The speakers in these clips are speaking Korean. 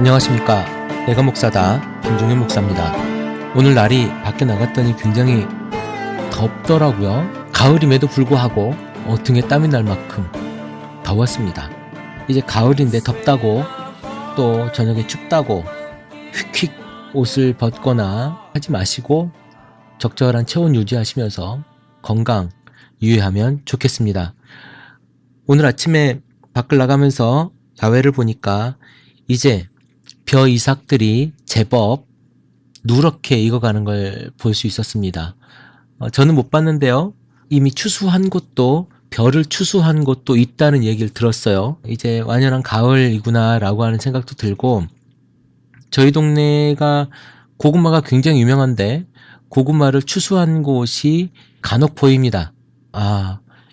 안녕하십니까. 내가 목사다. 김종현 목사입니다. 오늘 날이 밖에 나갔더니 굉장히 덥더라고요. 가을임에도 불구하고 등에 땀이 날 만큼 더웠습니다. 이제 가을인데 덥다고 또 저녁에 춥다고 휙휙 옷을 벗거나 하지 마시고 적절한 체온 유지하시면서 건강 유의하면 좋겠습니다. 오늘 아침에 밖을 나가면서 야외를 보니까 이제 벼 이삭들이 제법 누렇게 익어가는 걸 볼 수 있었습니다. 저는 못 봤는데요. 이미 추수한 곳도 벼를 추수한 곳도 있다는 얘기를 들었어요. 이제 완연한 가을이구나 라고 하는 생각도 들고, 저희 동네가 고구마가 굉장히 유명한데 고구마를 추수한 곳이 간혹 보입니다.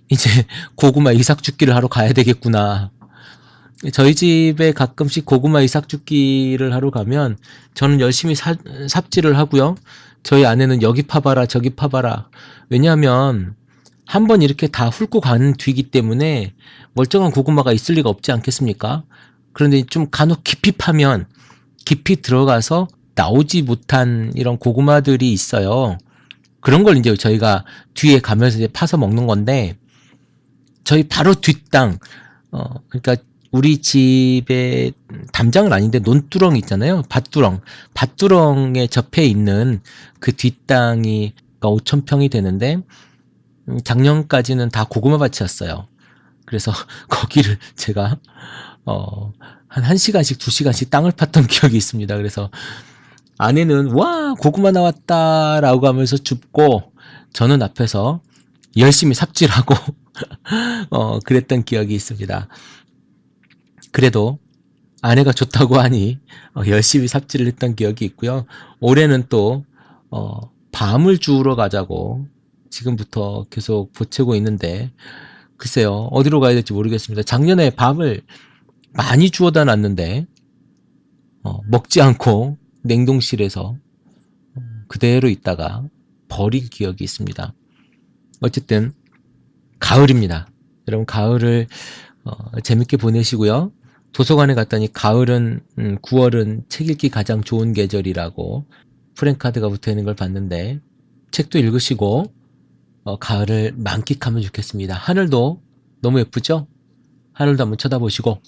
이제 고구마 이삭 죽기를 하러 가야 되겠구나. 저희 집에 가끔씩 고구마 이삭 죽기를 하러 가면 저는 열심히 삽질을 하고요. 저희 아내는 여기 파봐라 저기 파봐라. 왜냐하면 한번 이렇게 다 훑고 가는 뒤기 때문에 멀쩡한 고구마가 있을 리가 없지 않겠습니까? 그런데 좀 간혹 깊이 파면 깊이 들어가서 나오지 못한 이런 고구마들이 있어요. 그런 걸 이제 저희가 뒤에 가면서 이제 파서 먹는 건데, 저희 바로 뒷땅, 그러니까 우리 집에 담장은 아닌데 논두렁 있잖아요. 밭두렁에 접해 있는 그 뒷땅이 5,000평이 되는데 작년까지는 다 고구마 밭이었어요. 그래서 거기를 제가 한 1시간씩 2시간씩 땅을 팠던 기억이 있습니다. 그래서 아내는 와 고구마 나왔다 라고 하면서 줍고 저는 앞에서 열심히 삽질하고 그랬던 기억이 있습니다. 그래도 아내가 좋다고 하니 열심히 삽질을 했던 기억이 있고요. 올해는 또 밤을 주우러 가자고 지금부터 계속 보채고 있는데, 글쎄요 어디로 가야 될지 모르겠습니다. 작년에 밤을 많이 주워다 놨는데 먹지 않고 냉동실에서 그대로 있다가 버린 기억이 있습니다. 어쨌든 가을입니다. 여러분 가을을 재밌게 보내시고요. 도서관에 갔더니 가을은 9월은 책 읽기 가장 좋은 계절이라고 프랭카드가 붙어있는 걸 봤는데, 책도 읽으시고 가을을 만끽하면 좋겠습니다. 하늘도 너무 예쁘죠? 하늘도 한번 쳐다보시고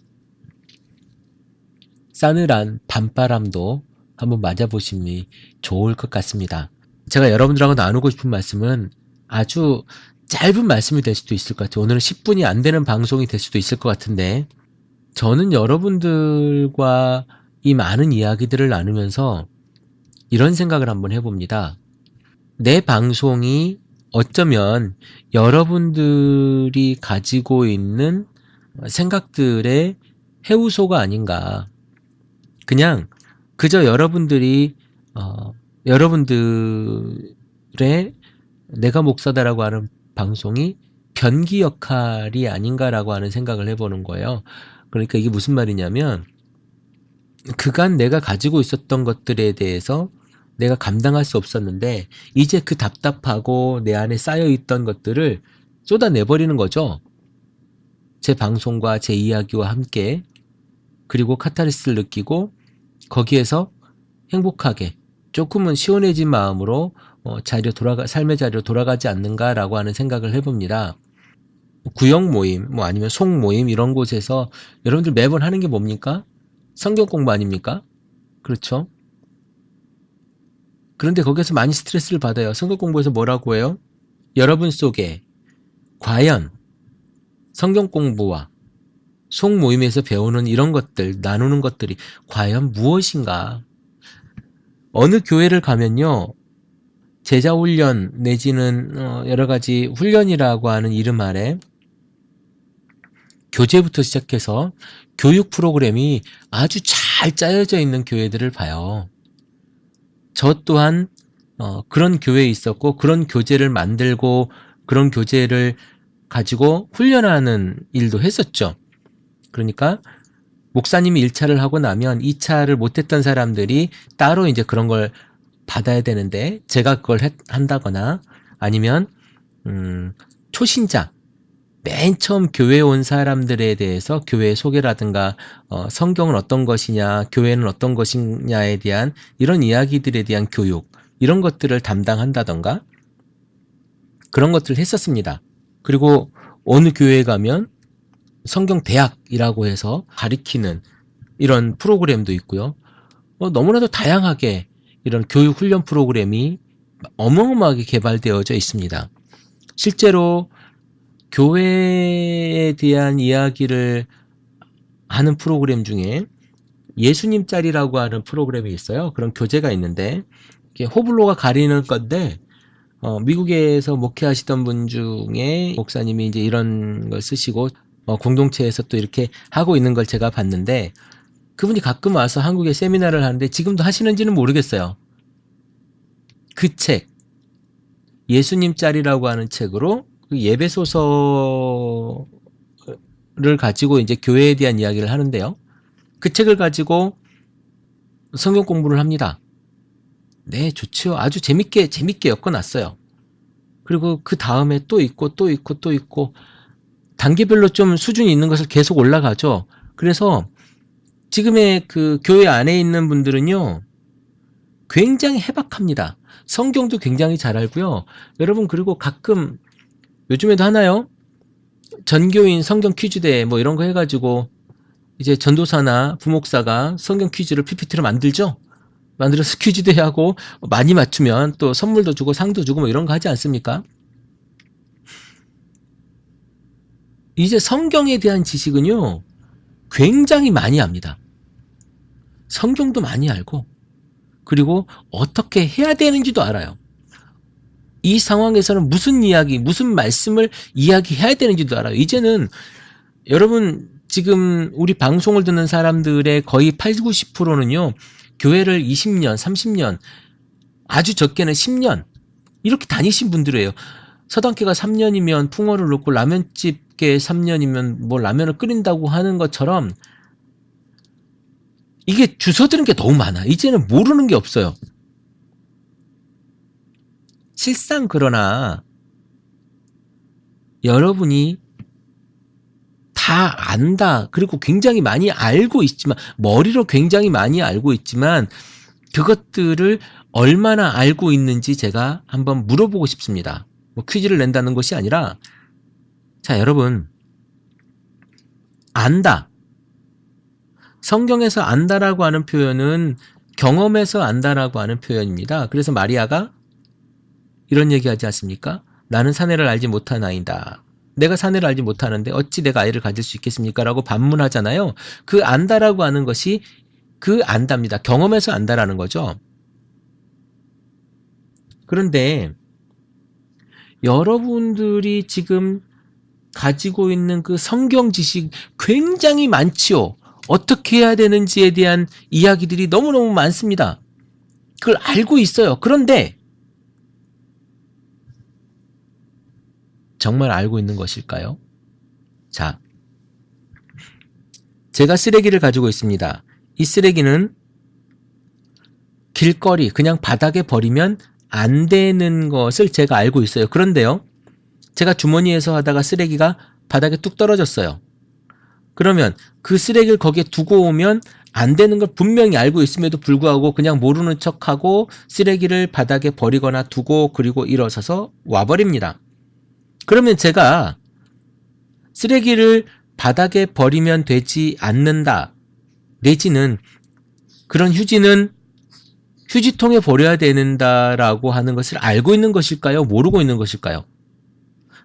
싸늘한 밤바람도 한번 맞아보시면 좋을 것 같습니다. 제가 여러분들하고 나누고 싶은 말씀은 아주 짧은 말씀이 될 수도 있을 것 같아요. 오늘은 10분이 안 되는 방송이 될 수도 있을 것 같은데, 저는 여러분들과 이 많은 이야기들을 나누면서 이런 생각을 한번 해봅니다. 내 방송이 어쩌면 여러분들이 가지고 있는 생각들의 해우소가 아닌가. 그냥 그저 여러분들이 여러분들의 내가 목사다라고 하는 방송이 변기 역할이 아닌가라고 하는 생각을 해보는 거예요. 그러니까 이게 무슨 말이냐면, 그간 내가 가지고 있었던 것들에 대해서 내가 감당할 수 없었는데 이제 그 답답하고 내 안에 쌓여있던 것들을 쏟아내버리는 거죠. 제 방송과 제 이야기와 함께. 그리고 카타르시스를 느끼고 거기에서 행복하게 조금은 시원해진 마음으로 삶의 자리로 돌아가지 않는가라고 하는 생각을 해봅니다. 구역 모임, 아니면 속 모임 이런 곳에서 여러분들 매번 하는 게 뭡니까? 성경 공부 아닙니까? 그렇죠? 그런데 거기서 많이 스트레스를 받아요. 성경 공부에서 뭐라고 해요? 여러분 속에 과연 성경 공부와 속 모임에서 배우는 이런 것들, 나누는 것들이 과연 무엇인가? 어느 교회를 가면요, 제자훈련 내지는 여러 가지 훈련이라고 하는 이름 아래 교재부터 시작해서 교육 프로그램이 아주 잘 짜여져 있는 교회들을 봐요. 저 또한 그런 교회에 있었고 그런 교재를 만들고 그런 교재를 가지고 훈련하는 일도 했었죠. 그러니까 목사님이 1차를 하고 나면 2차를 못했던 사람들이 따로 이제 그런 걸 받아야 되는데, 제가 그걸 한다거나 아니면 초신자, 맨 처음 교회에 온 사람들에 대해서 교회 소개라든가 성경은 어떤 것이냐, 교회는 어떤 것이냐에 대한 이런 이야기들에 대한 교육, 이런 것들을 담당한다던가 그런 것들을 했었습니다. 그리고 어느 교회에 가면 성경 대학이라고 해서 가리키는 이런 프로그램도 있고요. 너무나도 다양하게 이런 교육 훈련 프로그램이 어마어마하게 개발되어져 있습니다. 실제로 교회에 대한 이야기를 하는 프로그램 중에 예수님 짤이라고 하는 프로그램이 있어요. 그런 교재가 있는데 이게 호불호가 가리는 건데 미국에서 목회하시던 분 중에 목사님이 이제 이런 걸 쓰시고 공동체에서 또 이렇게 하고 있는 걸 제가 봤는데 그분이 가끔 와서 한국에 세미나를 하는데 지금도 하시는지는 모르겠어요. 그 책, 예수님 짤이라고 하는 책으로 그 예배소서를 가지고 이제 교회에 대한 이야기를 하는데요. 그 책을 가지고 성경 공부를 합니다. 네, 좋죠. 아주 재밌게 엮어놨어요. 그리고 그 다음에 또 있고 단계별로 좀 수준이 있는 것을 계속 올라가죠. 그래서 지금의 그 교회 안에 있는 분들은요, 굉장히 해박합니다. 성경도 굉장히 잘 알고요. 여러분, 그리고 가끔 요즘에도 하나요? 전교인 성경 퀴즈대회 뭐 이런 거 해가지고 이제 전도사나 부목사가 성경 퀴즈를 PPT로 만들죠? 만들어서 퀴즈대회 하고 많이 맞추면 또 선물도 주고 상도 주고 뭐 이런 거 하지 않습니까? 이제 성경에 대한 지식은요, 굉장히 많이 합니다. 성경도 많이 알고, 그리고 어떻게 해야 되는지도 알아요. 이 상황에서는 무슨 이야기, 무슨 말씀을 이야기해야 되는지도 알아요. 이제는 여러분 지금 우리 방송을 듣는 사람들의 거의 80, 90%는요. 교회를 20년, 30년, 아주 적게는 10년 이렇게 다니신 분들이에요. 서당계가 3년이면 풍어를 놓고 라면집계 3년이면 뭐 라면을 끓인다고 하는 것처럼 이게 주워들은 게 너무 많아. 이제는 모르는 게 없어요. 실상 그러나 여러분이 다 안다. 그리고 굉장히 많이 알고 있지만 머리로 굉장히 많이 알고 있지만 그것들을 얼마나 알고 있는지 제가 한번 물어보고 싶습니다. 뭐 퀴즈를 낸다는 것이 아니라 자, 여러분 안다. 성경에서 안다라고 하는 표현은 경험에서 안다라고 하는 표현입니다. 그래서 마리아가 이런 얘기하지 않습니까? 나는 사내를 알지 못하나이다. 내가 사내를 알지 못하는데 어찌 내가 아이를 가질 수 있겠습니까? 라고 반문하잖아요. 그 안다라고 하는 것이 그 안다입니다. 경험에서 안다라는 거죠. 그런데 여러분들이 지금 가지고 있는 그 성경 지식 굉장히 많지요. 어떻게 해야 되는지에 대한 이야기들이 너무너무 많습니다. 그걸 알고 있어요. 그런데 정말 알고 있는 것일까요? 자, 제가 쓰레기를 가지고 있습니다. 이 쓰레기는 길거리, 그냥 바닥에 버리면 안 되는 것을 제가 알고 있어요. 그런데요, 제가 주머니에서 하다가 쓰레기가 바닥에 뚝 떨어졌어요. 그러면 그 쓰레기를 거기에 두고 오면 안 되는 걸 분명히 알고 있음에도 불구하고 그냥 모르는 척하고 쓰레기를 바닥에 버리거나 두고 그리고 일어서서 와버립니다. 그러면 제가 쓰레기를 바닥에 버리면 되지 않는다. 내지는 그런 휴지는 휴지통에 버려야 된다라고 하는 것을 알고 있는 것일까요? 모르고 있는 것일까요?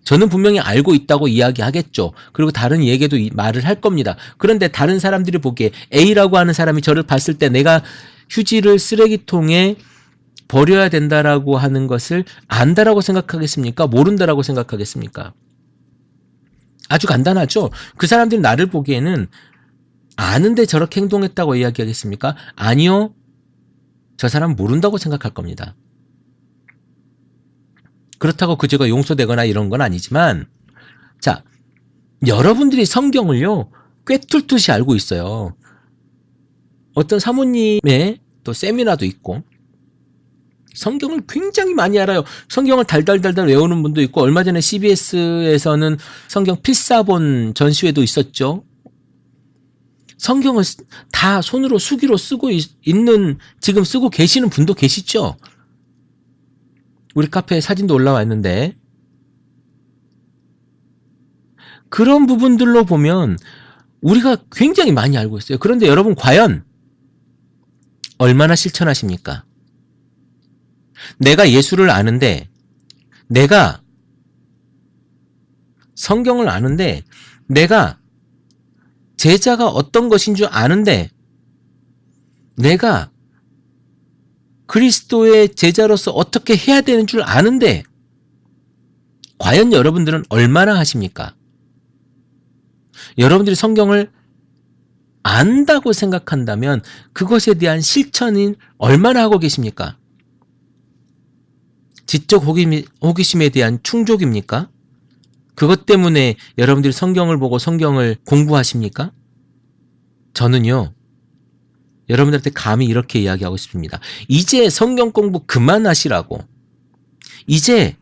저는 분명히 알고 있다고 이야기하겠죠. 그리고 다른 이에게도 말을 할 겁니다. 그런데 다른 사람들이 보기에 A라고 하는 사람이 저를 봤을 때 내가 휴지를 쓰레기통에 버려야 된다라고 하는 것을 안다라고 생각하겠습니까? 모른다라고 생각하겠습니까? 아주 간단하죠. 그 사람들이 나를 보기에는 아는데 저렇게 행동했다고 이야기하겠습니까? 아니요. 저 사람 모른다고 생각할 겁니다. 그렇다고 그 죄가 용서되거나 이런 건 아니지만, 자, 여러분들이 성경을요, 꿰뚫듯이 알고 있어요. 어떤 사모님의 또 세미나도 있고, 성경을 굉장히 많이 알아요. 성경을 달달달달 외우는 분도 있고, 얼마 전에 CBS에서는 성경 필사본 전시회도 있었죠. 성경을 다 손으로 수기로 쓰고 있는, 지금 쓰고 계시는 분도 계시죠. 우리 카페에 사진도 올라와 있는데, 그런 부분들로 보면 우리가 굉장히 많이 알고 있어요. 그런데 여러분, 과연 얼마나 실천하십니까? 내가 예수를 아는데, 내가 성경을 아는데, 내가 제자가 어떤 것인 줄 아는데, 내가 그리스도의 제자로서 어떻게 해야 되는 줄 아는데, 과연 여러분들은 얼마나 하십니까? 여러분들이 성경을 안다고 생각한다면 그것에 대한 실천은 얼마나 하고 계십니까? 지적 호기심에 대한 충족입니까? 그것 때문에 여러분들이 성경을 보고 성경을 공부하십니까? 저는요, 여러분들한테 감히 이렇게 이야기하고 싶습니다. 이제 성경 공부 그만하시라고. 이제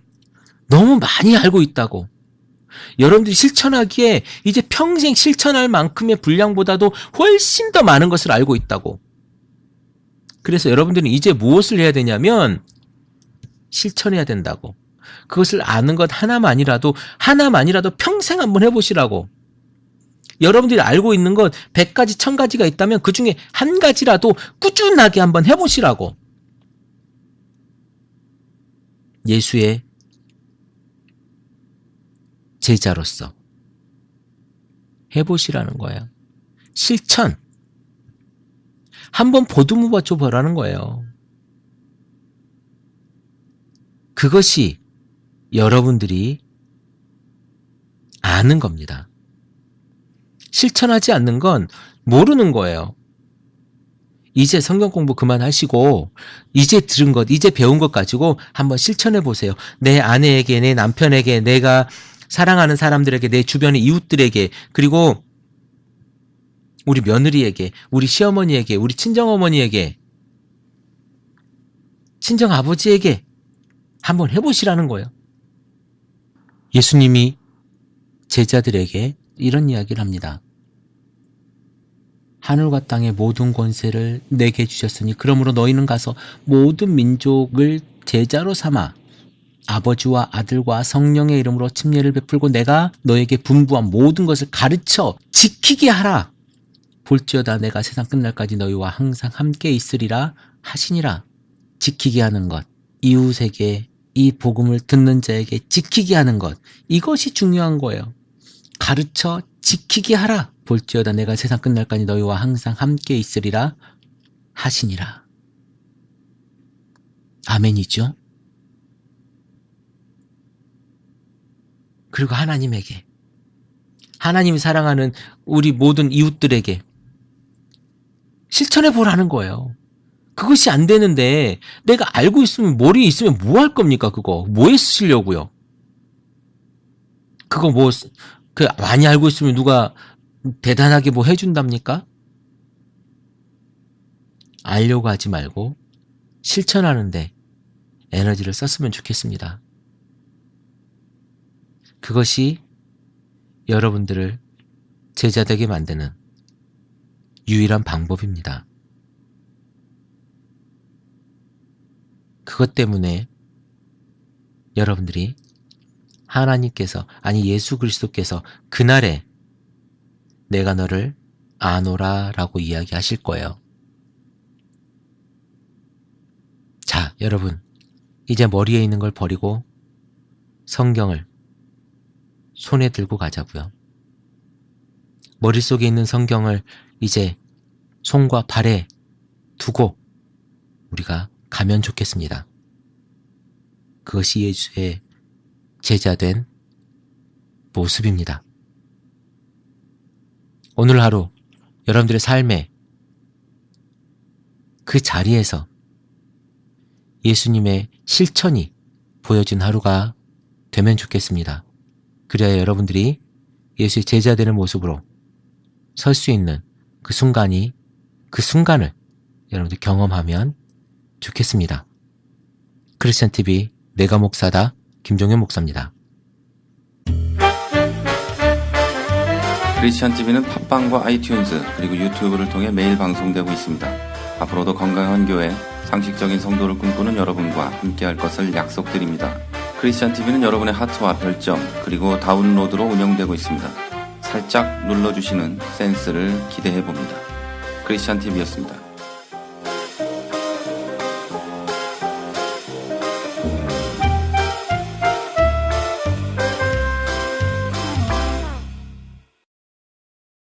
너무 많이 알고 있다고. 여러분들이 실천하기에 이제 평생 실천할 만큼의 분량보다도 훨씬 더 많은 것을 알고 있다고. 그래서 여러분들은 이제 무엇을 해야 되냐면 실천해야 된다고. 그것을 아는 것 하나만이라도 평생 한번 해보시라고. 여러분들이 알고 있는 것 100가지, 1000가지가 있다면 그 중에 한 가지라도 꾸준하게 한번 해보시라고. 예수의 제자로서 해보시라는 거예요. 실천. 한번 보듬어 봐줘 보라는 거예요. 그것이 여러분들이 아는 겁니다. 실천하지 않는 건 모르는 거예요. 이제 성경 공부 그만하시고 이제 들은 것, 이제 배운 것 가지고 한번 실천해 보세요. 내 아내에게, 내 남편에게, 내가 사랑하는 사람들에게, 내 주변의 이웃들에게, 그리고 우리 며느리에게, 우리 시어머니에게, 우리 친정어머니에게, 친정아버지에게 한번 해보시라는 거예요. 예수님이 제자들에게 이런 이야기를 합니다. 하늘과 땅의 모든 권세를 내게 주셨으니 그러므로 너희는 가서 모든 민족을 제자로 삼아 아버지와 아들과 성령의 이름으로 침례를 베풀고 내가 너에게 분부한 모든 것을 가르쳐 지키게 하라. 볼지어다 내가 세상 끝날까지 너희와 항상 함께 있으리라 하시니라. 지키게 하는 것, 이웃에게 이 복음을 듣는 자에게 지키게 하는 것, 이것이 중요한 거예요. 가르쳐 지키게 하라. 볼지어다 내가 세상 끝날까지 너희와 항상 함께 있으리라 하시니라. 아멘이죠? 그리고 하나님에게, 하나님이 사랑하는 우리 모든 이웃들에게 실천해 보라는 거예요. 그것이 안 되는데 내가 알고 있으면, 머리에 있으면 뭐 할 겁니까? 그거 뭐에 쓰시려고요? 그거 뭐 많이 알고 있으면 누가 대단하게 뭐 해준답니까? 알려고 하지 말고 실천하는데 에너지를 썼으면 좋겠습니다. 그것이 여러분들을 제자되게 만드는 유일한 방법입니다. 그것 때문에 여러분들이 하나님께서, 아니 예수 그리스도께서 그날에 내가 너를 아노라 라고 이야기하실 거예요. 자, 여러분, 이제 머리에 있는 걸 버리고 성경을 손에 들고 가자고요. 머릿속에 있는 성경을 이제 손과 발에 두고 우리가 가면 좋겠습니다. 그것이 예수의 제자된 모습입니다. 오늘 하루 여러분들의 삶에 그 자리에서 예수님의 실천이 보여진 하루가 되면 좋겠습니다. 그래야 여러분들이 예수의 제자되는 모습으로 설 수 있는 그 순간을 여러분들 경험하면 좋겠습니다. 크리스찬 TV 내가 목사다 김종현 목사입니다. 크리스찬 TV는 팟빵과 아이튠즈 그리고 유튜브를 통해 매일 방송되고 있습니다. 앞으로도 건강한 교회, 상식적인 성도를 꿈꾸는 여러분과 함께할 것을 약속드립니다. 크리스찬 TV는 여러분의 하트와 별점 그리고 다운로드로 운영되고 있습니다. 살짝 눌러주시는 센스를 기대해봅니다. 크리스찬 TV였습니다.